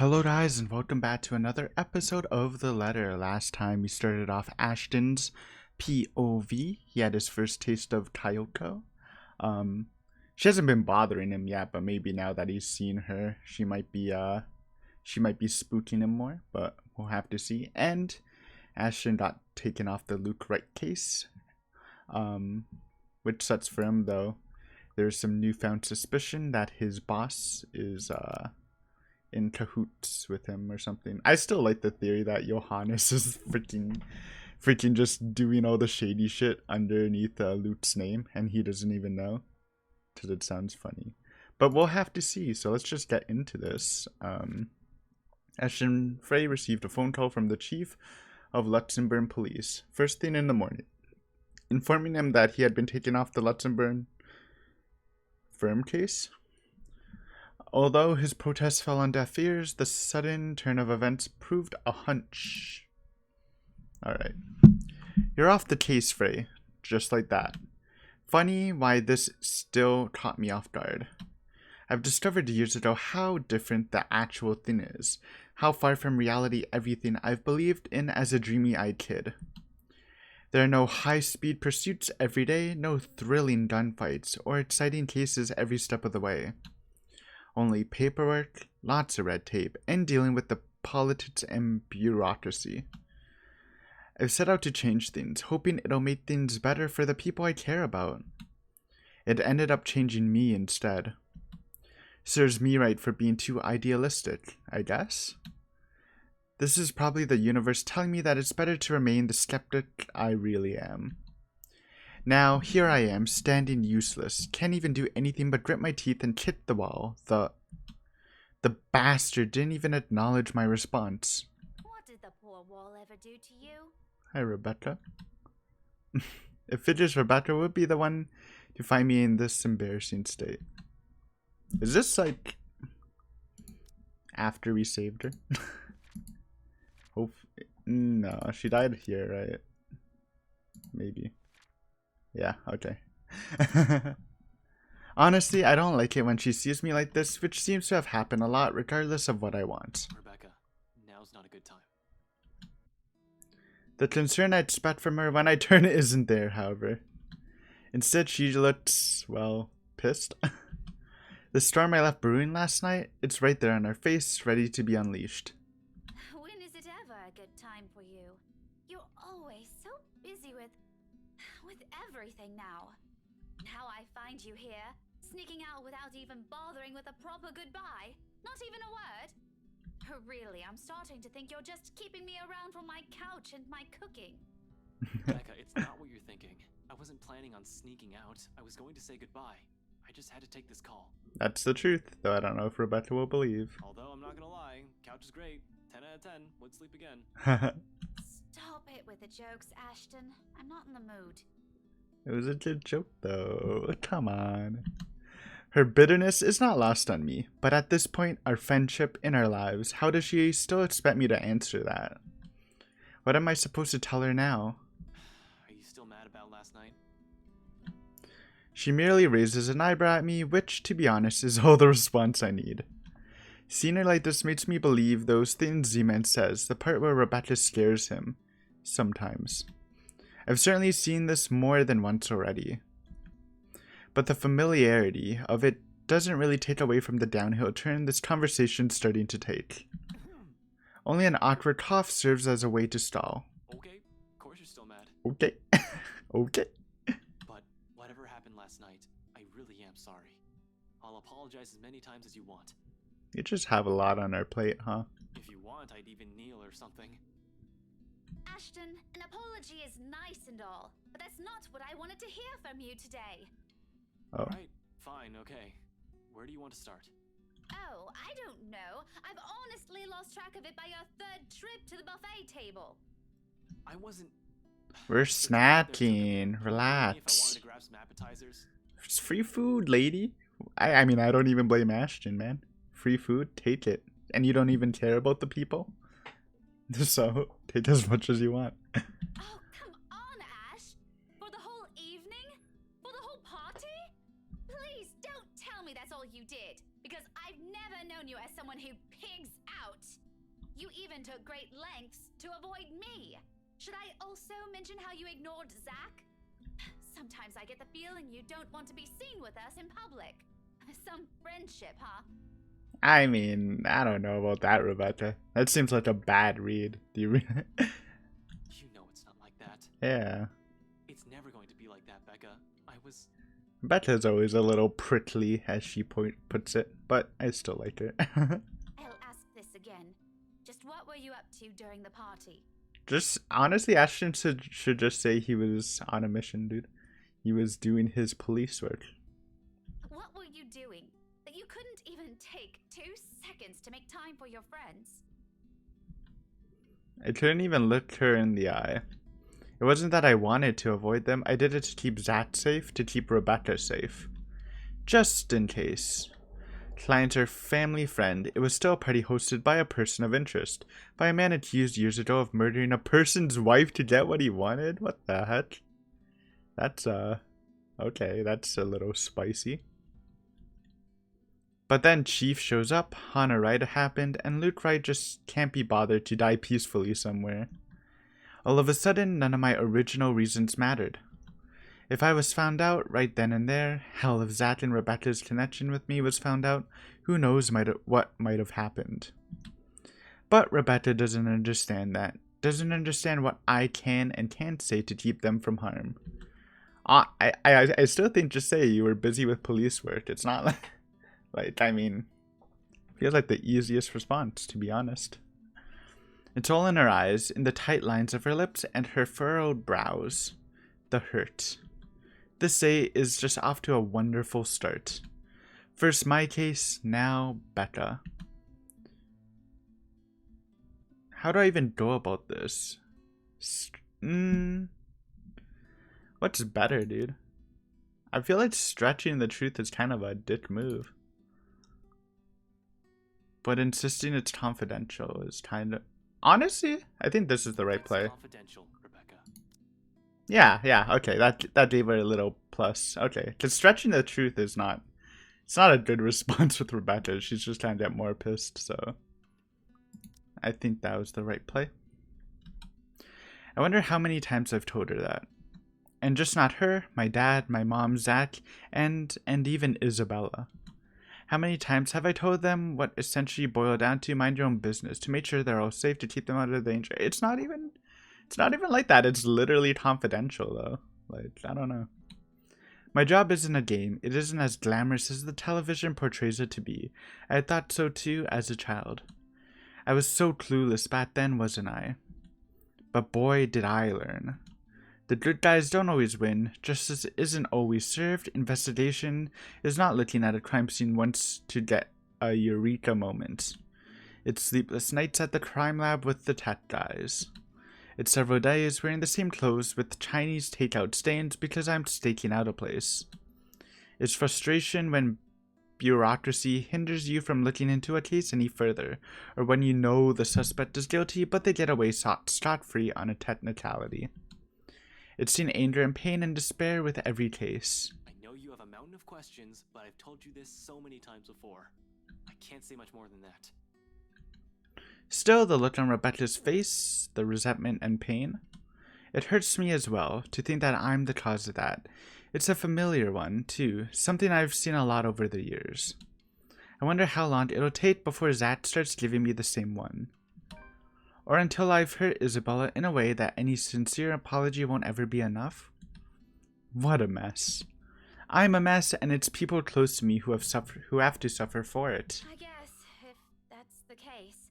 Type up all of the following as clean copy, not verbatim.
Hello guys and welcome back to another episode of The Letter. Last time we started off Ashton's POV. He had his first taste of Kyoko. She hasn't been bothering him yet, but maybe now that he's seen her, she might be spooking him more, but we'll have to see. And Ashton got taken off the Luke Wright case. Which sucks for him though. There's some newfound suspicion that his boss is in cahoots with him or something. I still like the theory that Johannes is freaking just doing all the shady shit underneath Luke's name and he doesn't even know, because it sounds funny. But we'll have to see, so let's just get into this. Ashton Frey received a phone call from the chief of Luxembourg police first thing in the morning, informing him that he had been taken off the Luxembourg firm case. Although his protest fell on deaf ears, the sudden turn of events proved a hunch. Alright. You're off the case, Frey. Just like that. Funny why this still caught me off guard. I've discovered years ago how different the actual thing is. How far from reality everything I've believed in as a dreamy-eyed kid. There are no high-speed pursuits every day, no thrilling gunfights, or exciting cases every step of the way. Only paperwork, lots of red tape, and dealing with the politics and bureaucracy. I've set out to change things, hoping it'll make things better for the people I care about. It ended up changing me instead. Serves me right for being too idealistic, I guess. This is probably the universe telling me that it's better to remain the skeptic I really am. Now, here I am, standing useless, can't even do anything but grit my teeth and kick the wall. The bastard didn't even acknowledge my response. What did the poor wall ever do to you? Hi, Rebecca. If it is Rebecca, would be the one to find me in this embarrassing state. Is this like after we saved her? Hope no, she died here, right? Maybe. Yeah, okay. Honestly, I don't like it when she sees me like this, which seems to have happened a lot regardless of what I want. Rebecca, now's not a good time. The concern I expect from her when I turn isn't there, however. Instead, she looks, well, pissed. The storm I left brewing last night, it's right there on her face, ready to be unleashed. When is it ever a good time for you? You're always so busy with everything now. Now I find you here, sneaking out without even bothering with a proper goodbye. Not even a word. Really, I'm starting to think you're just keeping me around for my couch and my cooking. Rebecca, it's not what you're thinking. I wasn't planning on sneaking out. I was going to say goodbye. I just had to take this call. That's the truth, though I don't know if Rebecca will believe. Although I'm not gonna lie, couch is great. 10 out of 10. Would sleep again. Stop it with the jokes, Ashton. I'm not in the mood. It was a good joke, though. Come on. Her bitterness is not lost on me, but at this point, our friendship in our lives, how does she still expect me to answer that? What am I supposed to tell her now? Are you still mad about last night? She merely raises an eyebrow at me, which, to be honest, is all the response I need. Seeing her like this makes me believe those things Z-Man says, the part where Rebecca scares him. Sometimes. I've certainly seen this more than once already. But the familiarity of it doesn't really take away from the downhill turn this conversation's starting to take. Only an awkward cough serves as a way to stall. Okay, of course you're still mad. Okay. Okay. But whatever happened last night, I really am sorry. I'll apologize as many times as you want. You just have a lot on our plate, huh? If you want, I'd even kneel or something. Ashton, an apology is nice and all, but that's not what I wanted to hear from you today. Oh. Alright, fine, okay. Where do you want to start? Oh, I don't know. I've honestly lost track of it by your third trip to the buffet table. I wasn't... We're snacking. If I Relax. wanted to grab some appetizers. It's free food, lady. I mean, I don't even blame Ashton, man. Free food, take it. And you don't even care about the people? So, take as much as you want. Oh, come on, Ash. For the whole evening? For the whole party? Please don't tell me that's all you did, because I've never known you as someone who pigs out. You even took great lengths to avoid me. Should I also mention how you ignored Zach? Sometimes I get the feeling you don't want to be seen with us in public. Some friendship, huh? I mean, I don't know about that, Rebecca. That seems like a bad read. Do you read it? You know it's not like that. Yeah. It's never going to be like that, Becca. I was... Becca's always a little prickly, as she puts it, but I still like her. I'll ask this again. Just what were you up to during the party? Just, honestly, Ashton should just say he was on a mission, dude. He was doing his police work. What were you doing that you couldn't even take 2 seconds to make time for your friends? I couldn't even look her in the eye. It wasn't that I wanted to avoid them. I did it to keep Zach safe, to keep Rebecca safe. Just in case. Client or family friend, it was still a party hosted by a person of interest. By a man accused years ago of murdering a person's wife to get what he wanted? What the heck? That's, okay, that's a little spicy. But then Chief shows up, Hana Wright happened, and Luke Wright just can't be bothered to die peacefully somewhere. All of a sudden, none of my original reasons mattered. If I was found out right then and there, hell, if Zach and Rebecca's connection with me was found out, who knows what might have happened. But Rebecca doesn't understand that. Doesn't understand what I can and can't say to keep them from harm. I still think just say you were busy with police work. It's not like, I mean, feels like the easiest response, to be honest. It's all in her eyes, in the tight lines of her lips and her furrowed brows. The hurt. This day is just off to a wonderful start. First my case, now Becca. How do I even go about this? What's better, dude? I feel like stretching the truth is kind of a dick move. But insisting it's confidential is kind of... Honestly, I think this is the right play. Confidential, Rebecca. Yeah, okay, that gave her a little plus. Okay, because stretching the truth is not... It's not a good response with Rebecca. She's just trying to get more pissed, so... I think that was the right play. I wonder how many times I've told her that. And just not her, my dad, my mom, Zach, and even Isabella. How many times have I told them what essentially boiled down to mind your own business, to make sure they're all safe, to keep them out of danger? It's not even like that. It's literally confidential, though. Like, I don't know. My job isn't a game. It isn't as glamorous as the television portrays it to be. I thought so too as a child. I was so clueless back then, wasn't I? But boy, did I learn. The good guys don't always win. Justice isn't always served. Investigation is not looking at a crime scene once to get a eureka moment. It's sleepless nights at the crime lab with the tech guys. It's several days wearing the same clothes with Chinese takeout stains because I'm staking out a place. It's frustration when bureaucracy hinders you from looking into a case any further, or when you know the suspect is guilty but they get away scot-free on a technicality. It's seen anger and pain and despair with every case. I know you have a mountain of questions, but I've told you this so many times before. I can't say much more than that. Still, the look on Rebecca's face, the resentment and pain. It hurts me as well to think that I'm the cause of that. It's a familiar one, too, something I've seen a lot over the years. I wonder how long it'll take before Zach starts giving me the same one. Or until I've hurt Isabella in a way that any sincere apology won't ever be enough? What a mess. I'm a mess, and it's people close to me who have to suffer for it. I guess, if that's the case,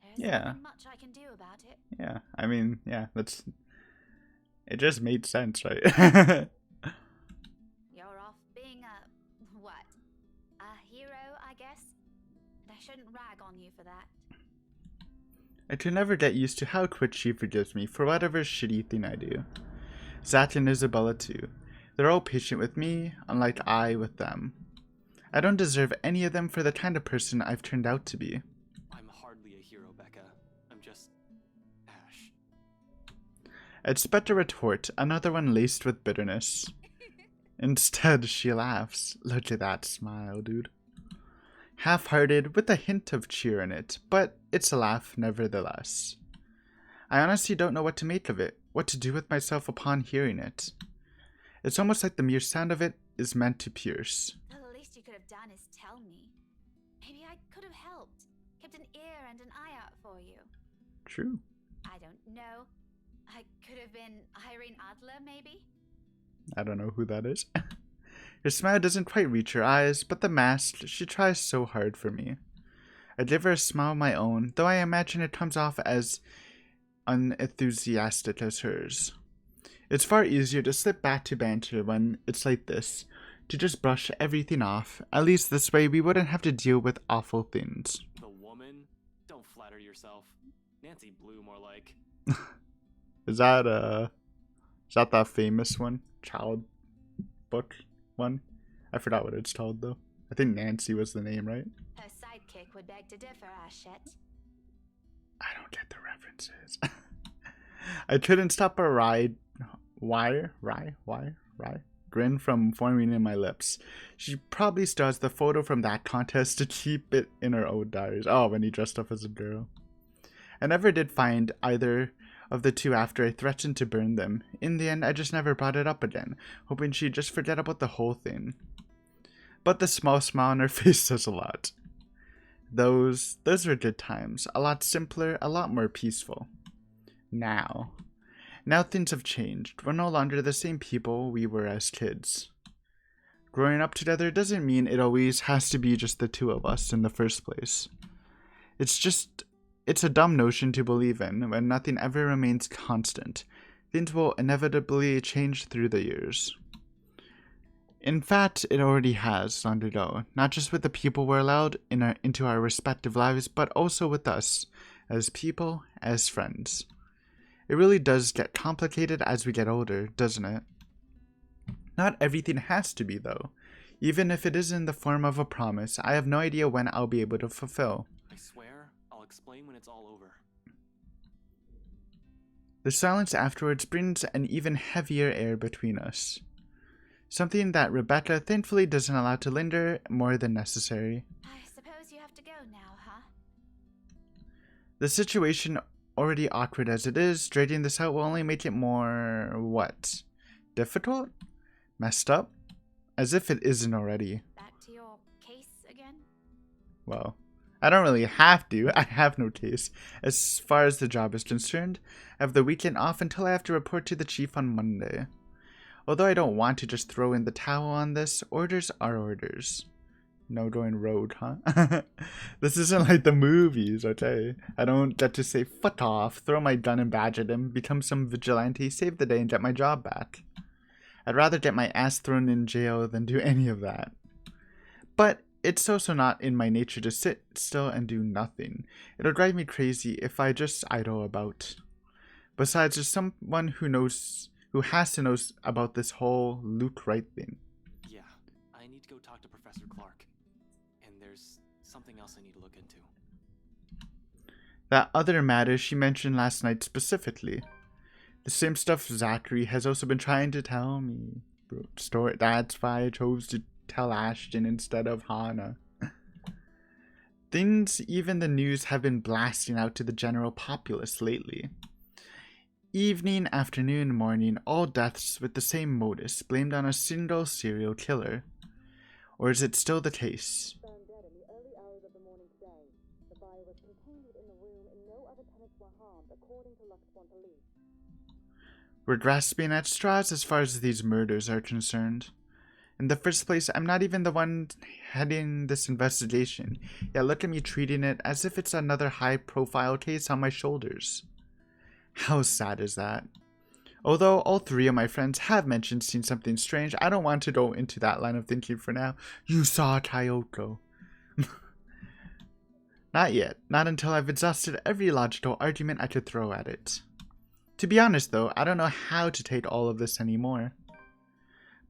there's Yeah. nothing much I can do about it. Yeah, I mean, yeah, it just made sense, right? You're off being a hero, I guess? And I shouldn't rag on you for that. I can never get used to how quick she forgives me for whatever shitty thing I do. Zach and Isabella too. They're all patient with me, unlike I with them. I don't deserve any of them for the kind of person I've turned out to be. I'm hardly a hero, Becca. I'm just... Ash. I'd expect a retort, another one laced with bitterness. Instead, she laughs. Look at that smile, dude. half-hearted with a hint of cheer in it, but it's a laugh nevertheless. I honestly don't know what to make of it, what to do with myself upon hearing it. It's almost like the mere sound of it is meant to pierce. Well, the least you could have done is tell me. Maybe I could have helped, kept an ear and an eye out for you. True. I don't know. I could have been Irene Adler, maybe? I don't know who that is. Her smile doesn't quite reach her eyes, but the mask, she tries so hard for me. I give her a smile of my own, though I imagine it comes off as unenthusiastic as hers. It's far easier to slip back to banter when it's like this, to just brush everything off. At least this way we wouldn't have to deal with awful things. The woman? Don't flatter yourself. Nancy Blue, more like. Is that that famous one? Child book one? I forgot what it's called though. I think Nancy was the name, right? Her sidekick would beg to differ, Ashette. I don't get the references. I couldn't stop a grin from forming in my lips. She probably still has the photo from that contest to keep it in her old diaries. Oh, when he dressed up as a girl. I never did find either of the two after I threatened to burn them. In the end, I just never brought it up again, hoping she'd just forget about the whole thing. But the small smile on her face says a lot. Those were good times. A lot simpler, a lot more peaceful. Now things have changed. We're no longer the same people we were as kids. Growing up together doesn't mean it always has to be just the two of us in the first place. It's a dumb notion to believe in when nothing ever remains constant. Things will inevitably change through the years. In fact, it already has long ago, not just with the people we're allowed into our respective lives, but also with us, as people, as friends. It really does get complicated as we get older, doesn't it? Not everything has to be, though. Even if it is in the form of a promise, I have no idea when I'll be able to fulfill. I swear, I'll explain when it's all over. The silence afterwards brings an even heavier air between us. Something that Rebecca thankfully doesn't allow to linger more than necessary. I suppose you have to go now, huh? The situation, already awkward as it is, straightening this out will only make it more, what? Difficult? Messed up? As if it isn't already. Back to your case again? Well, I don't really have to. I have no case. As far as the job is concerned, I have the weekend off until I have to report to the chief on Monday. Although I don't want to just throw in the towel on this, orders are orders. No going rogue, huh? This isn't like the movies, okay? I don't get to say, fuck off, throw my gun and badge at him, become some vigilante, save the day, and get my job back. I'd rather get my ass thrown in jail than do any of that. But it's also not in my nature to sit still and do nothing. It'll drive me crazy if I just idle about. Besides, there's someone who has to know about this whole Luke Wright thing. Yeah, I need to go talk to Professor Clark. And there's something else I need to look into. That other matter she mentioned last night specifically. The same stuff Zachary has also been trying to tell me. That's why I chose to tell Ashton instead of Hannah. Things even the news have been blasting out to the general populace lately. Evening, afternoon, morning, all deaths with the same modus, blamed on a single serial killer. Or is it still the case? Found dead in the early hours of the morning today. The fire was contained within the room and no other tenants were harmed, according to Luxborn police. We're grasping at straws as far as these murders are concerned. In the first place, I'm not even the one heading this investigation, yet look at me treating it as if it's another high-profile case on my shoulders. How sad is that? Although all three of my friends have mentioned seeing something strange, I don't want to go into that line of thinking for now. You saw Kyoko. Not yet. Not until I've exhausted every logical argument I could throw at it. To be honest though, I don't know how to take all of this anymore.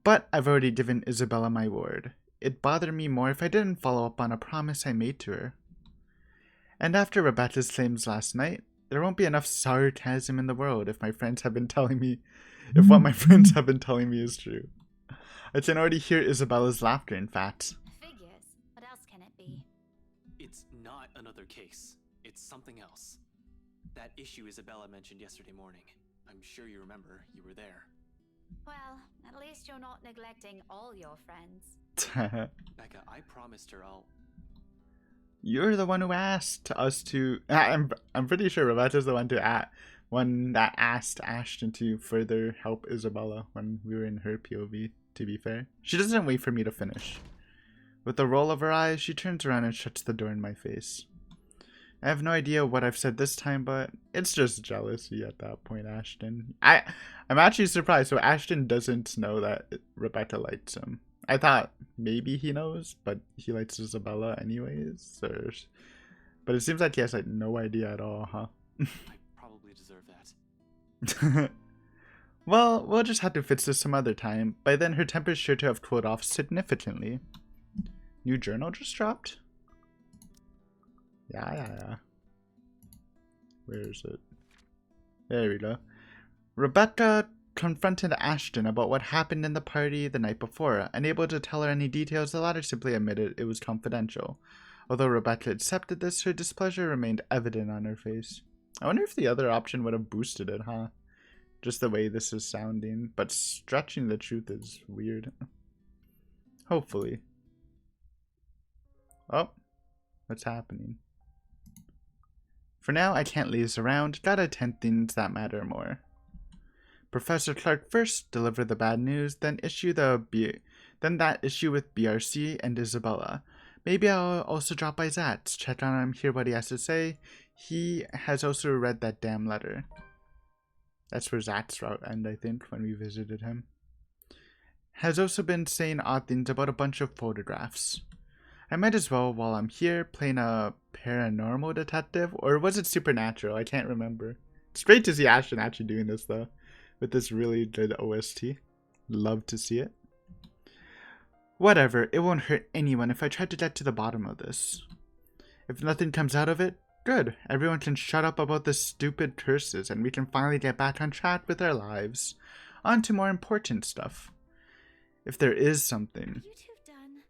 But I've already given Isabella my word. It'd bother me more if I didn't follow up on a promise I made to her. And after Rebecca's claims last night, there won't be enough sarcasm in the world if what my friends have been telling me is true. I can already hear Isabella's laughter, in fact. Figures. What else can it be? not another case. It's something else. That issue Isabella mentioned yesterday morning. I'm sure you remember. You were there. Well, at least you're not neglecting all your friends. Becca, I promised her I'll... You're the one who asked us to. I'm pretty sure Rebecca's the one that asked Ashton to further help Isabella when we were in her POV. To be fair, she doesn't wait for me to finish. With a roll of her eyes, she turns around and shuts the door in my face. I have no idea what I've said this time, but it's just jealousy at that point, Ashton. I'm actually surprised. So Ashton doesn't know that Rebecca likes him. I thought maybe he knows, but he likes Isabella anyways. But it seems like he has like no idea at all, huh? I probably deserve that. Well, we'll just have to fix this some other time. By then, her temper's sure to have cooled off significantly. New journal just dropped? Yeah. Where is it? There we go. Rebecca confronted Ashton about what happened in the party the night before. Unable to tell her any details, the latter simply admitted it was confidential. Although Rebecca accepted this, her displeasure remained evident on her face. I wonder if the other option would have boosted it, huh? Just the way this is sounding. But stretching the truth is weird. Hopefully. Oh. What's happening? For now, I can't laze around. Gotta attend things that matter more. Professor Clark first delivered the bad news, then that issue with BRC and Isabella. Maybe I'll also drop by Zat's, check on him, hear what he has to say. He has also read that damn letter. That's where Zat's route ended, I think, when we visited him. Has also been saying odd things about a bunch of photographs. I might as well, while I'm here, playing a paranormal detective, or was it supernatural? I can't remember. It's great to see Ashton actually doing this, though, with this really good OST. Love to see it. Whatever, it won't hurt anyone if I try to get to the bottom of this. If nothing comes out of it, good. Everyone can shut up about the stupid curses, and we can finally get back on track with our lives. On to more important stuff. If there is something. You two done?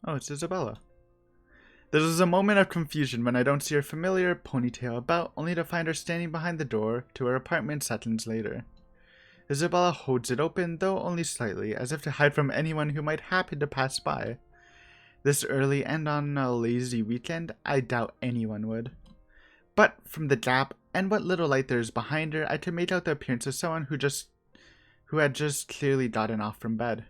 Oh, it's Isabella. There is a moment of confusion when I don't see her familiar ponytail about, only to find her standing behind the door to her apartment seconds later. Isabella holds it open, though only slightly, as if to hide from anyone who might happen to pass by. This early and on a lazy weekend, I doubt anyone would. But from the gap and what little light there is behind her, I could make out the appearance of someone who had just clearly gotten off from bed.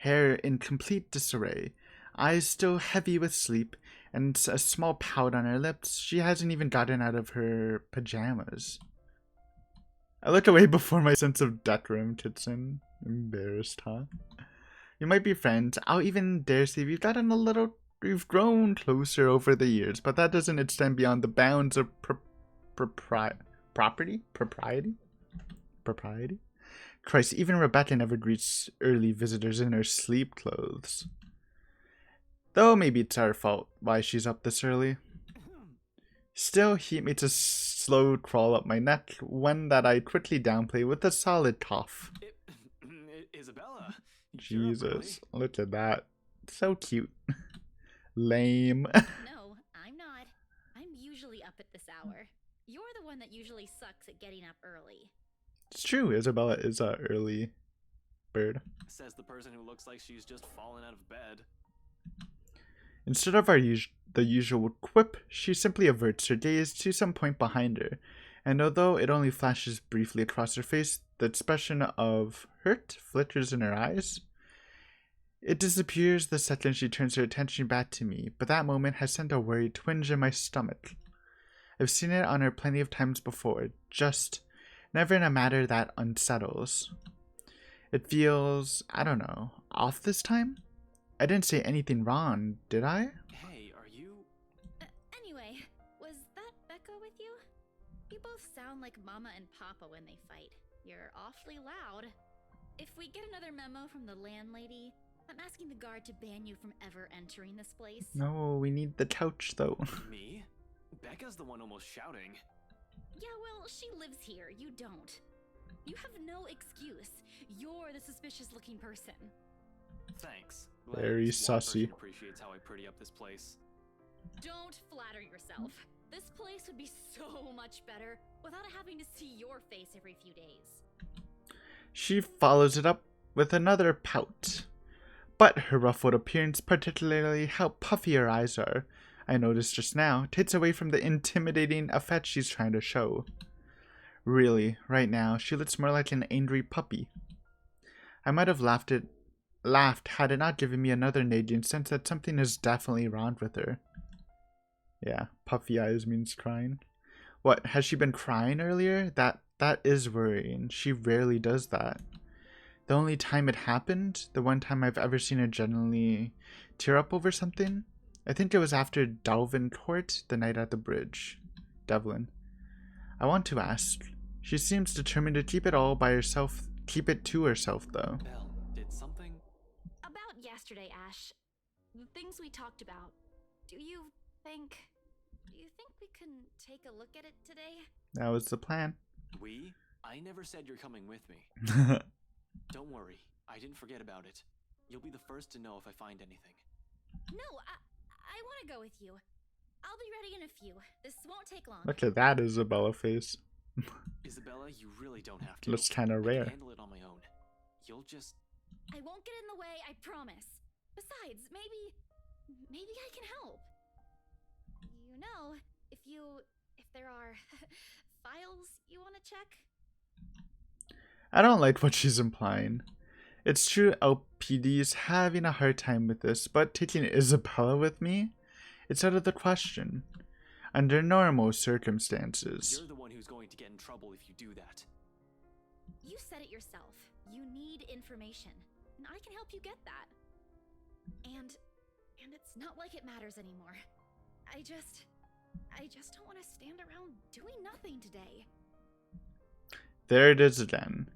Hair in complete disarray, eyes still heavy with sleep, and a small pout on her lips. She hasn't even gotten out of her pajamas. I look away before my sense of decorum kicks in. Embarrassed, huh? You might be friends. I'll even dare say we've grown closer over the years, but that doesn't extend beyond the bounds of propriety? Christ, even Rebecca never greets early visitors in her sleep clothes. Though maybe it's our fault why she's up this early. Still, heat makes a slow crawl up my neck, one that I quickly downplay with a solid cough. Isabella. Jesus, look at that. So cute. Lame. No, I'm not. I'm usually up at this hour. You're the one that usually sucks at getting up early. It's true, Isabella is a early bird. Says the person who looks like she's just fallen out of bed. Instead of the usual quip, she simply averts her gaze to some point behind her, and although it only flashes briefly across her face, the expression of hurt flickers in her eyes. It disappears the second she turns her attention back to me, but that moment has sent a worried twinge in my stomach. I've seen it on her plenty of times before, just never in a manner that unsettles. It feels, I don't know, off this time? I didn't say anything wrong, did I? Hey, are you... Anyway, was that Becca with you? You both sound like Mama and Papa when they fight. You're awfully loud. If we get another memo from the landlady, I'm asking the guard to ban you from ever entering this place. No, we need the couch though. Me? Becca's the one almost shouting. Yeah, well, she lives here. You don't. You have no excuse. You're the suspicious-looking person. Thanks. Very At least one person sussy. appreciates how I pretty up this place. Don't flatter yourself. This place would be so much better without having to see your face every few days. She follows it up with another pout. But her ruffled appearance, particularly how puffy her eyes are, I noticed just now, takes away from the intimidating effect she's trying to show. Really, right now, she looks more like an angry puppy. I might have laughed had it not given me another nagging sense that something is definitely wrong with her. Yeah, puffy eyes means crying. What, has she been crying earlier? That is worrying. She rarely does that. The only time it happened, the one time I've ever seen her genuinely tear up over something, I think it was after Delvin Court, the night at the bridge. Devlin. I want to ask. She seems determined to keep it all by herself, keep it to herself though. Belle, did something? About yesterday, Ash. The things we talked about. Do you think we can take a look at it today? That was the plan. We? I never said you're coming with me. Don't worry, I didn't forget about it. You'll be the first to know if I find anything. No, I want to go with you. I'll be ready in a few. This won't take long. Look at that Isabella face. Isabella, you really don't have to. Looks kinda I rare. can handle it on my own. You'll just... I won't get in the way, I promise. Besides, maybe I can help. You know, if there are files you want to check. I don't like what she's implying. It's true LPD's having a hard time with this, but taking Isabella with me? It's out of the question. Under normal circumstances. You're the one who's going to get in trouble if you do that. You said it yourself. You need information, and I can help you get that. And it's not like it matters anymore. I just don't want to stand around doing nothing today. There it is again.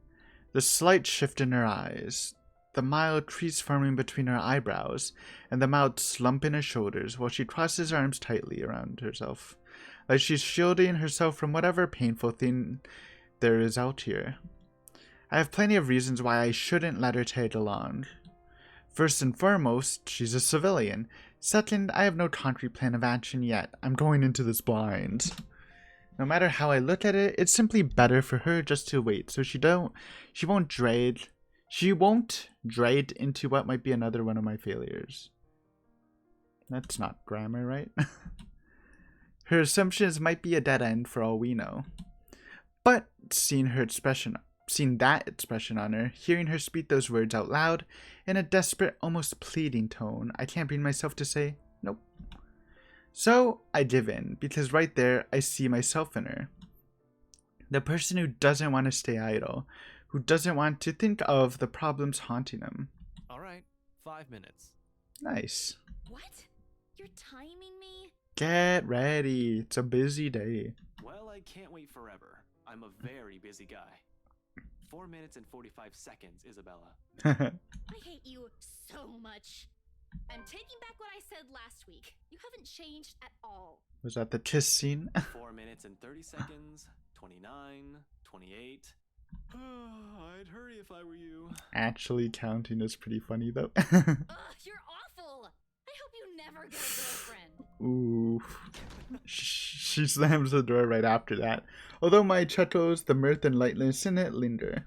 The slight shift in her eyes, the mild crease forming between her eyebrows, and the mild slump in her shoulders while she crosses her arms tightly around herself, like she's shielding herself from whatever painful thing there is out here. I have plenty of reasons why I shouldn't let her tag along. First and foremost, she's a civilian. Second, I have no concrete plan of action yet. I'm going into this blind. No matter how I look at it, it's simply better for her just to wait, so she won't drag into what might be another one of my failures. That's not grammar, right? Her assumptions might be a dead end for all we know. But seeing that expression on her, hearing her speak those words out loud, in a desperate, almost pleading tone, I can't bring myself to say, nope. So I give in, because right there I see myself in her. The person who doesn't want to stay idle, who doesn't want to think of the problems haunting him. Alright, 5 minutes. Nice. What? You're timing me? Get ready, it's a busy day. Well, I can't wait forever. I'm a very busy guy. 4 minutes and 45 seconds, Isabella. I hate you so much. I'm taking back what I said last week. You haven't changed at all. Was that the kiss scene? 4 minutes and 30 seconds, 29, 28. I'd hurry if I were you. Actually counting is pretty funny though. Ugh, you're awful. I hope you never get a girlfriend. Ooh. She slams the door right after that. Although my chuckles, the mirth and lightness in it linger.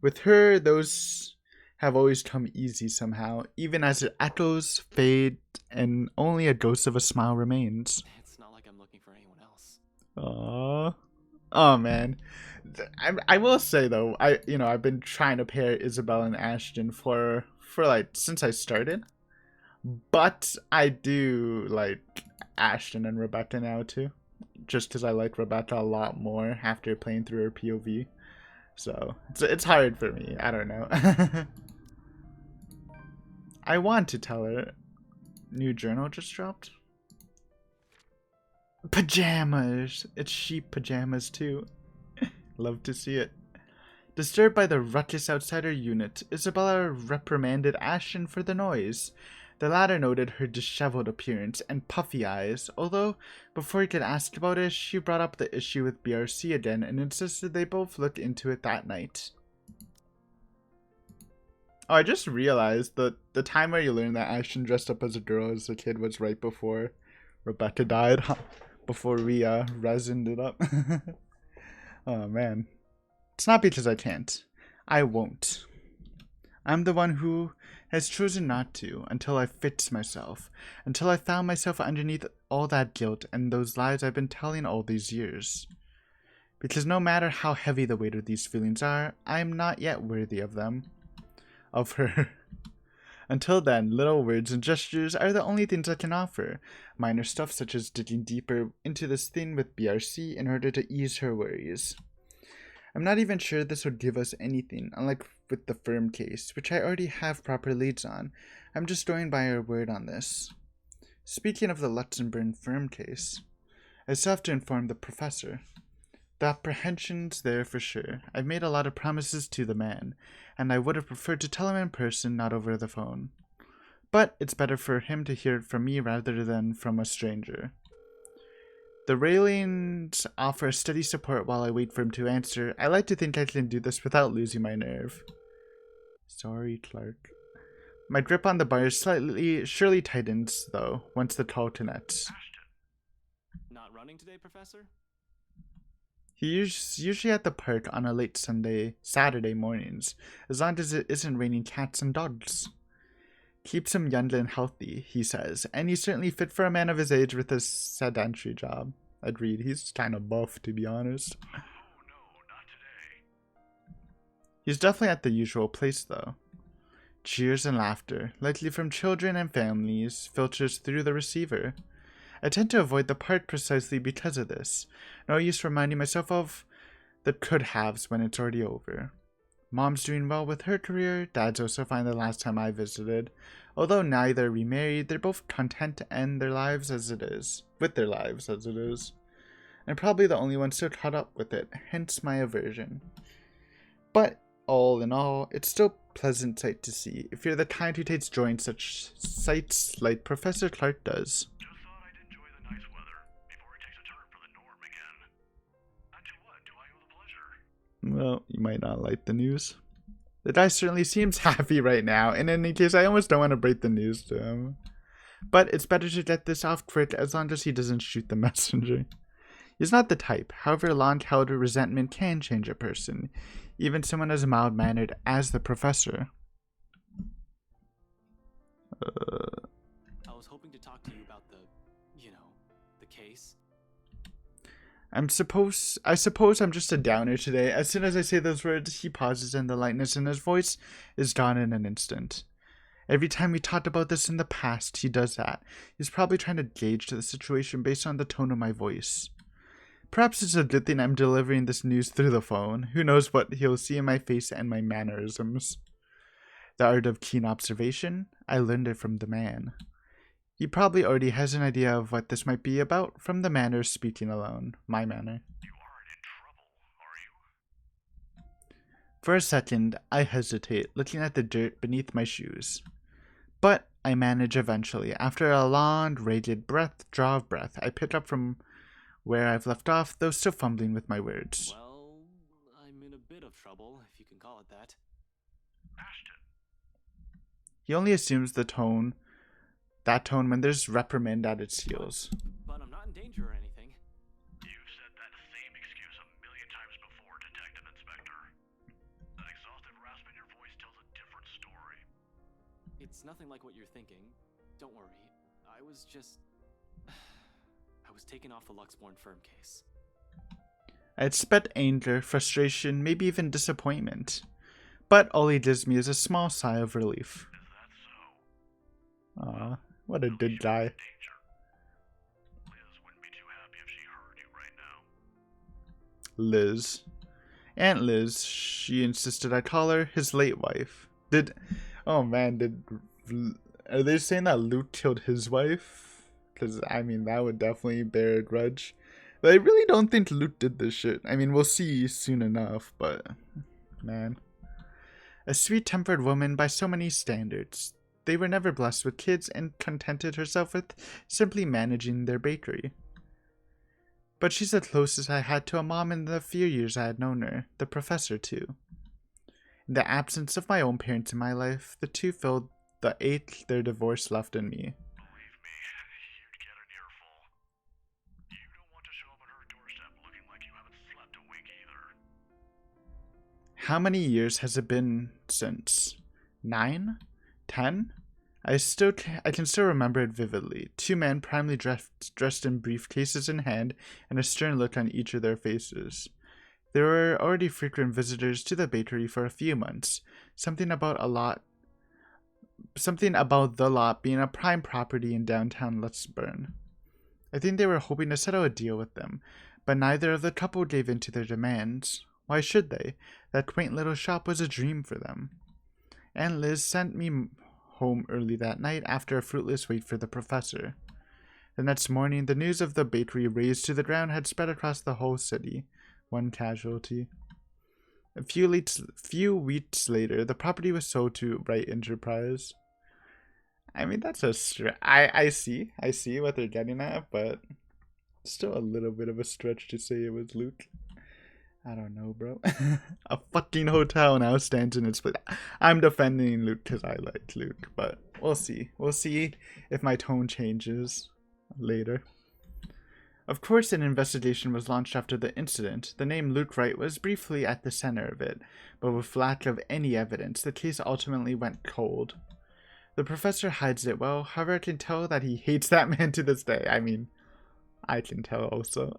With her, those have always come easy somehow, even as it echoes, fade, and only a ghost of a smile remains. It's not like I'm looking for anyone else. Aww. Oh man. I will say though, I've been trying to pair Isabel and Ashton for like since I started. But I do like Ashton and Rebecca now too. Just because I like Rebecca a lot more after playing through her POV. So it's hard for me. I don't know. I want to tell her. New journal just dropped. Pajamas! It's sheep pajamas too. Love to see it. Disturbed by the ruckus outside her unit, Isabella reprimanded Ashton for the noise. The latter noted her disheveled appearance and puffy eyes, although before he could ask about it, she brought up the issue with BRC again and insisted they both look into it that night. Oh, I just realized that the time where you learned that Ashton dressed up as a girl as a kid was right before Rebecca died before we resined it up. Oh man. It's not because I can't. I won't. I'm the one who has chosen not to until I fixed myself, until I found myself underneath all that guilt and those lies I've been telling all these years. Because no matter how heavy the weight of these feelings are, I am not yet worthy of them. Of her. Until then, little words and gestures are the only things I can offer. Minor stuff such as digging deeper into this thing with BRC in order to ease her worries. I'm not even sure this would give us anything, unlike with the firm case, which I already have proper leads on. I'm just going by her word on this. Speaking of the Luxembourg firm case, I still have to inform the professor. The apprehension's there for sure. I've made a lot of promises to the man, and I would have preferred to tell him in person, not over the phone. But it's better for him to hear it from me rather than from a stranger. The railings offer steady support while I wait for him to answer. I like to think I can do this without losing my nerve. Sorry, Clark. My grip on the bars surely tightens, though, once the call connects. Not running today, Professor? He's usually at the park on a late Saturday mornings, as long as it isn't raining cats and dogs. Keeps him young and healthy, he says, and he's certainly fit for a man of his age with a sedentary job. Agreed, he's kind of buff, to be honest. Oh no, not today. He's definitely at the usual place, though. Cheers and laughter, likely from children and families, filters through the receiver. I tend to avoid the park precisely because of this. No use reminding myself of the could-haves when it's already over. Mom's doing well with her career, Dad's also fine the last time I visited. Although neither remarried, they're both content to end their lives as it is. With their lives as it is. And probably the only one still caught up with it, hence my aversion. But, all in all, it's still a pleasant sight to see, if you're the kind who takes joy in such sights like Professor Clark does. Just thought I'd enjoy the nice weather before it takes a turn for the norm again. And to what do I owe the pleasure? Well, you might not like the news. The guy certainly seems happy right now, and in any case, I almost don't want to break the news to him. But it's better to get this off quick as long as he doesn't shoot the messenger. He's not the type, however long-held resentment can change a person, even someone as mild-mannered as the professor. I was hoping to talk to you about the case. I suppose I'm just a downer today. As soon as I say those words, he pauses and the lightness in his voice is gone in an instant. Every time we talked about this in the past, he does that. He's probably trying to gauge the situation based on the tone of my voice. Perhaps it's a good thing I'm delivering this news through the phone. Who knows what he'll see in my face and my mannerisms. The art of keen observation? I learned it from the man. He probably already has an idea of what this might be about from the manner speaking alone. My manner. You aren't in trouble, are you? For a second, I hesitate, looking at the dirt beneath my shoes. But I manage eventually. After a long, ragged draw of breath, I pick up from where I've left off, though still fumbling with my words. Well, I'm in a bit of trouble, if you can call it that. Ashton, He only assumes that tone when there's reprimand at its heels. But I'm not in danger or anything. you've said that same excuse a million times before, Detective Inspector. That exhaustive rasp in your voice tells a different story. It's nothing like what you're thinking. Don't worry. I was taken off the Luxborn firm case. I expect anger, frustration, maybe even disappointment. But all he gives me is a small sigh of relief. Is that so? Aw, what a good guy. Danger. Liz wouldn't be too happy if she heard you right now. Liz. Aunt Liz, she insisted I call her his late wife. Are they saying that Luke killed his wife? Because, I mean, that would definitely bear a grudge. But I really don't think Luke did this shit. I mean, we'll see soon enough, but, man. A sweet-tempered woman by so many standards. They were never blessed with kids and contented herself with simply managing their bakery. But she's the closest I had to a mom in the few years I had known her, the professor too. In the absence of my own parents in my life, the two filled the ache their divorce left in me. Believe me, you'd get an earful. How many years has it been since? 9? 10? I can still remember it vividly. Two men primly dressed in briefcases in hand and a stern look on each of their faces. There were already frequent visitors to the bakery for a few months. Something about the lot being a prime property in downtown Lutzburn. I think they were hoping to settle a deal with them, but neither of the couple gave in to their demands. Why should they? That quaint little shop was a dream for them. Aunt Liz sent me home early that night after a fruitless wait for the professor. The next morning, the news of the bakery razed to the ground had spread across the whole city. One casualty. A few weeks later, the property was sold to Wright Enterprise. I mean, that's a I see what they're getting at, but still a little bit of a stretch to say it was Luke. I don't know, bro. A fucking hotel now stands in its place. I'm defending Luke because I like Luke, but we'll see. We'll see if my tone changes later. Of course, an investigation was launched after the incident. The name Luke Wright was briefly at the center of it, but with lack of any evidence, the case ultimately went cold. The professor hides it well, however I can tell that he hates that man to this day. I mean, I can tell also.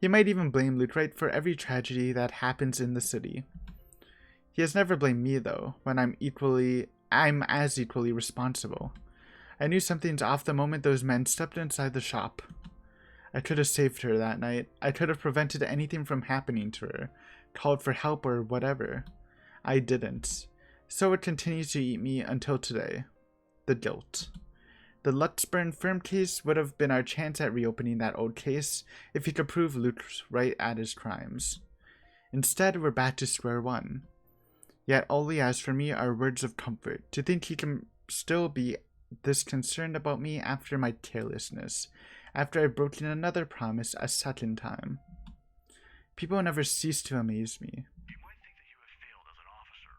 He might even blame Luke Wright for every tragedy that happens in the city. He has never blamed me though, when I'm as equally responsible. I knew something's off the moment those men stepped inside the shop. I could have saved her that night. I could have prevented anything from happening to her, called for help or whatever. I didn't. So it continues to eat me until today. The guilt. The Lutzburn firm case would have been our chance at reopening that old case if he could prove Luke's right at his crimes. Instead, we're back to square one. Yet all he has for me are words of comfort, to think he can still be this concerned about me after my carelessness, after I've broken another promise a second time. People never cease to amaze me. You might think that you have failed as an officer.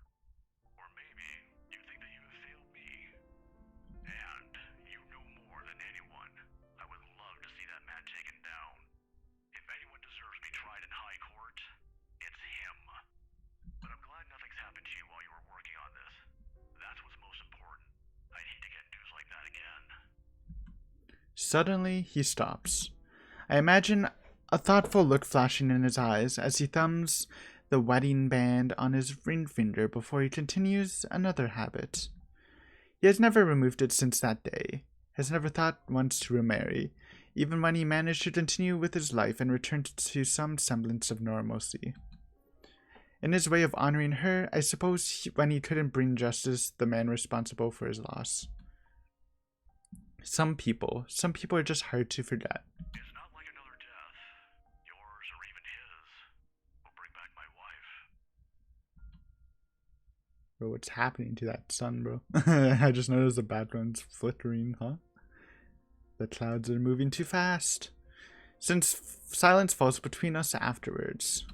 Or maybe you think that you have failed me. And you know more than anyone. I would love to see that man taken down. If anyone deserves to be tried in high court, it's him. But I'm glad nothing's happened to you while you were working on this. That's what's most important. I'd hate to get news like that again. Suddenly, he stops. I imagine a thoughtful look flashing in his eyes as he thumbs the wedding band on his ring finger before he continues another habit. He has never removed it since that day, has never thought once to remarry, even when he managed to continue with his life and return to some semblance of normalcy. In his way of honoring her, I suppose when he couldn't bring justice the man responsible for his loss. Some people are just hard to forget. It's not like another death. Yours or even his will bring back my wife. Bro, what's happening to that sun, bro? I just noticed the background's flickering, huh? The clouds are moving too fast. Since silence falls between us afterwards.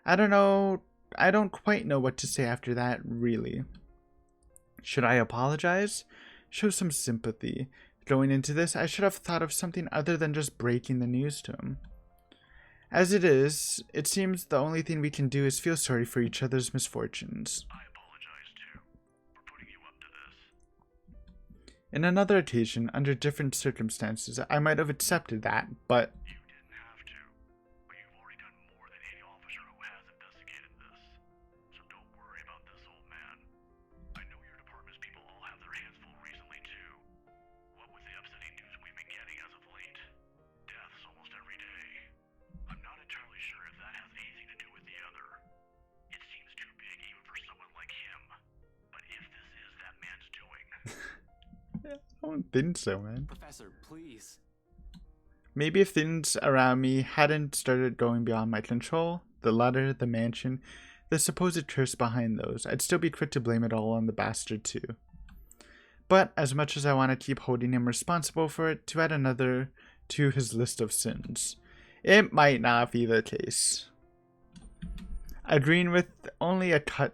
I don't know. I don't quite know what to say after that, really. Should I apologize? Show some sympathy. Going into this, I should have thought of something other than just breaking the news to him. As it is, it seems the only thing we can do is feel sorry for each other's misfortunes. I apologize too for putting you up to this. In another occasion, under different circumstances, I might have accepted that, but You didn't have to, but you've already done more than any officer who has investigated this. So don't worry about this, old man. I know your department's people all have their hands full recently too. What with the upsetting news we've been getting as of late, deaths almost every day. I'm not entirely sure if that has anything to do with the other. It seems too big even for someone like him. But if this is that man's doing, I don't think so, man. Professor, please. Maybe if things around me hadn't started going beyond my control, the letter, the mansion, the supposed curse behind those, I'd still be quick to blame it all on the bastard too. But as much as I want to keep holding him responsible for it, to add another to his list of sins, it might not be the case. Agreeing will only cut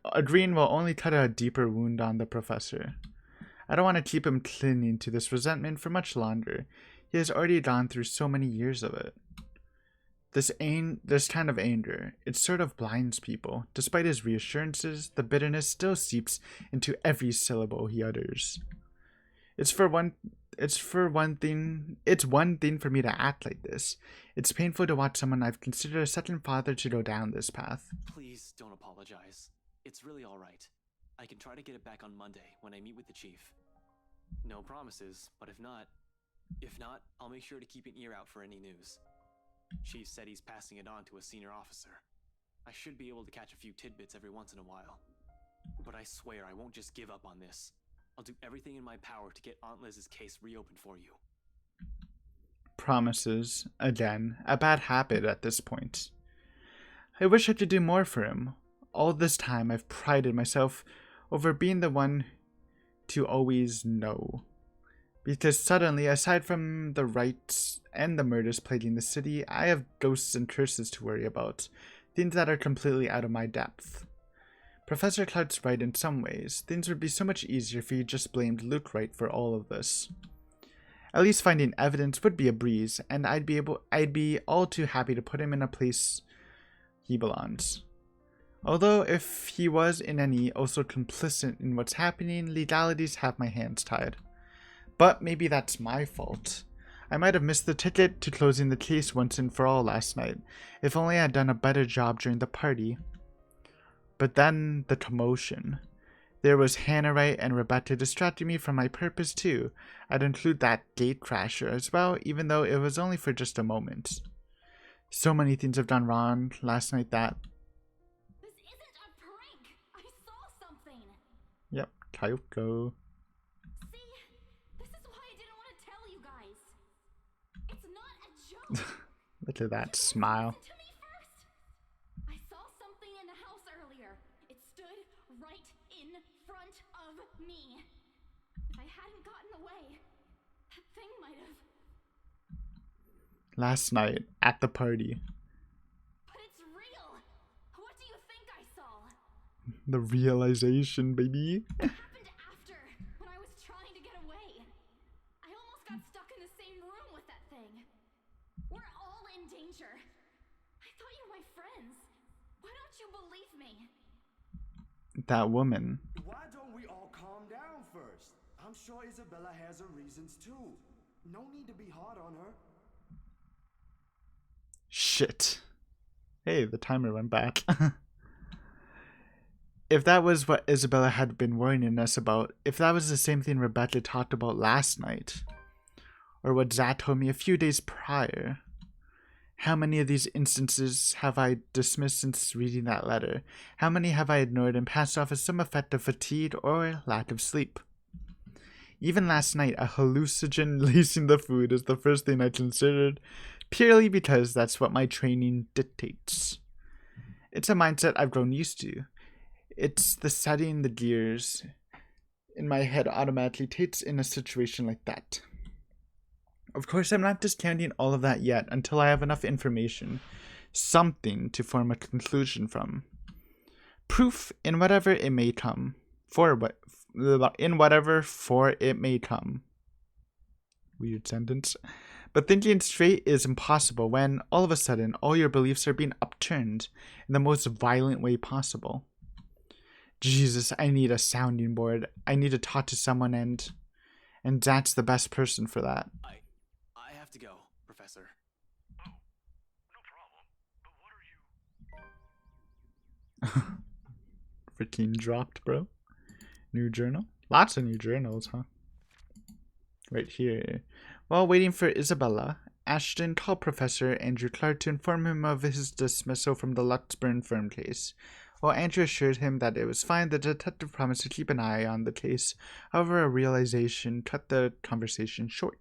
a deeper wound on the professor. I don't want to keep him clinging to this resentment for much longer. He has already gone through so many years of it. This kind of anger, it sort of blinds people. Despite his reassurances, the bitterness still seeps into every syllable he utters. It's one thing for me to act like this. It's painful to watch someone I've considered a second father to go down this path. Please don't apologize. It's really all right. I can try to get it back on Monday when I meet with the chief. No promises, but if not, I'll make sure to keep an ear out for any news. Chief said he's passing it on to a senior officer. I should be able to catch a few tidbits every once in a while. But I swear I won't just give up on this. I'll do everything in my power to get Aunt Liz's case reopened for you. Promises, again, a bad habit at this point. I wish I could do more for him. All this time I've prided myself over being the one to always know. Because suddenly, aside from the rights and the murders plaguing the city, I have ghosts and curses to worry about, things that are completely out of my depth. Professor Clark's right in some ways. Things would be so much easier if he just blamed Luke Wright for all of this. At least finding evidence would be a breeze, and I'd be all too happy to put him in a place he belongs. Although if he was in any also complicit in what's happening, legalities have my hands tied. But maybe that's my fault. I might have missed the ticket to closing the case once and for all last night, if only I had done a better job during the party. But then, the commotion. There was Hannah Wright and Rebecca distracting me from my purpose too. I'd include that gate crasher as well, even though it was only for just a moment. So many things have gone wrong last night that... This isn't a prank! I saw something! Yep, Kyoko. See? This is why I didn't want to tell you guys. It's not a joke! Look at that smile. Listen to me first! I saw something in the house earlier. It stood right in front of me. If I hadn't gotten away, that thing might have... Last night, at the party. But it's real! What do you think I saw? The realization, baby. It happened after, when I was trying to get away. I almost got stuck in the same room with that thing. We're all in danger. I thought you were my friends. Why don't you believe me? That woman. Why don't we all calm down first? I'm sure Isabella has her reasons too. No need to be hard on her. Shit. Hey, the timer went back. If that was what Isabella had been warning us about, if that was the same thing Rebecca talked about last night, or what Zach told me a few days prior, how many of these instances have I dismissed since reading that letter? How many have I ignored and passed off as some effect of fatigue or lack of sleep? Even last night, a hallucinogen lacing the food is the first thing I considered, purely because that's what my training dictates. It's a mindset I've grown used to. It's the setting the gears in my head automatically takes in a situation like that. Of course, I'm not discounting all of that yet until I have enough information, something to form a conclusion from. Proof in whatever it may come. For it may come. Weird sentence. But thinking straight is impossible when, all of a sudden, all your beliefs are being upturned in the most violent way possible. Jesus, I need a sounding board. I need to talk to someone and that's the best person for that. I have to go, Professor. Oh, no problem. But what are you... Freaking dropped, bro. New journal? Lots of new journals, huh? Right here. While waiting for Isabella, Ashton called Professor Andrew Clark to inform him of his dismissal from the Lutzburn firm case. While Andrew assured him that it was fine, the detective promised to keep an eye on the case. However, a realization cut the conversation short.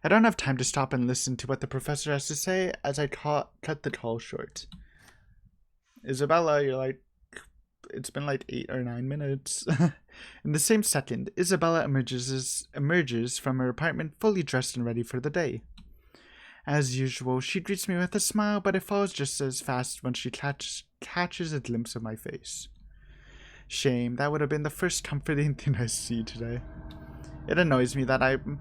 I don't have time to stop and listen to what the professor has to say as I cut the call short. Isabella, you're like, it's been like 8 or 9 minutes. In the same second, Isabella emerges from her apartment fully dressed and ready for the day. As usual, she greets me with a smile, but it falls just as fast when she catches a glimpse of my face. Shame, that would have been the first comforting thing I see today. It annoys me that I'm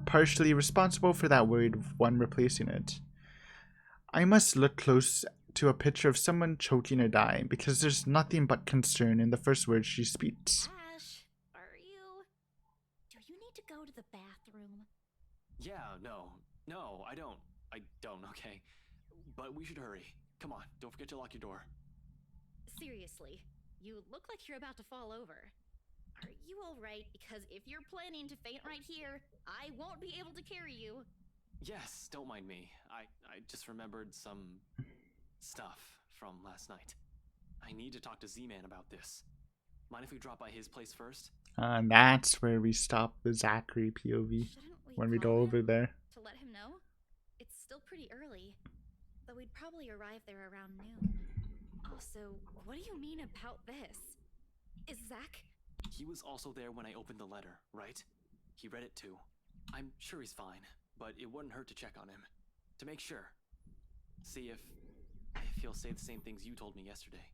partially responsible for that worried one replacing it. I must look close to a picture of someone choking or dying because there's nothing but concern in the first words she speaks. Ash, are you... Do you need to go to the bathroom? Yeah, no, I don't, okay? But we should hurry. Come on, don't forget to lock your door. Seriously, you look like you're about to fall over. Are you alright? Because if you're planning to faint right here, I won't be able to carry you. Yes, don't mind me. I just remembered some stuff from last night. I need to talk to Z-Man about this. Mind if we drop by his place first? And that's where we stop the Zachary POV Shouldn't when we call go over him there. to let him know? It's still pretty early, though we'd probably arrive there around noon. Also, what do you mean about this? Is Zach... He was also there when I opened the letter, right? He read it too. I'm sure he's fine, but it wouldn't hurt to check on him. To make sure. See if he'll say the same things you told me yesterday.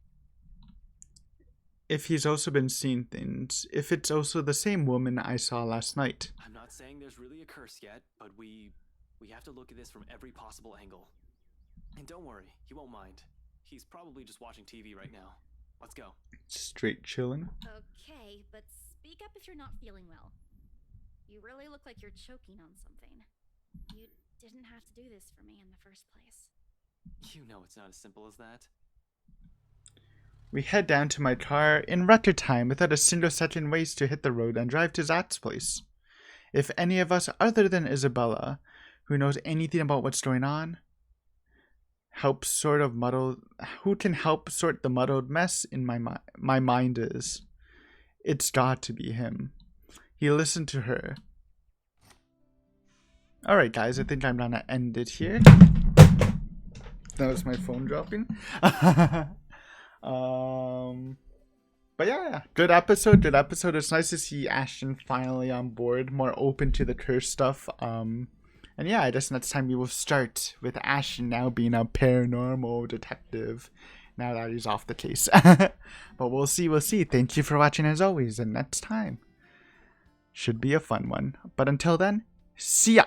If he's also been seeing things, if it's also the same woman I saw last night. I'm not saying there's really a curse yet, but we have to look at this from every possible angle. And don't worry, he won't mind. He's probably just watching TV right now. Let's go. Straight chilling. Okay, but speak up if you're not feeling well. You really look like you're choking on something. You didn't have to do this for me in the first place. You know it's not as simple as that. We head down to my car in record time without a single second waste to hit the road and drive to Zach's place. If any of us other than Isabella, who knows anything about what's going on, who can help sort the muddled mess in my mind is, it's got to be him. He listened to her. Alright guys, I think I'm gonna end it here. That was my phone dropping. But yeah, good episode. It's nice to see Ashton finally on board, more open to the curse stuff. And yeah, I guess next time we will start with Ashton now being a paranormal detective now that he's off the case. But we'll see. Thank you for watching as always, and next time should be a fun one. But until then, see ya!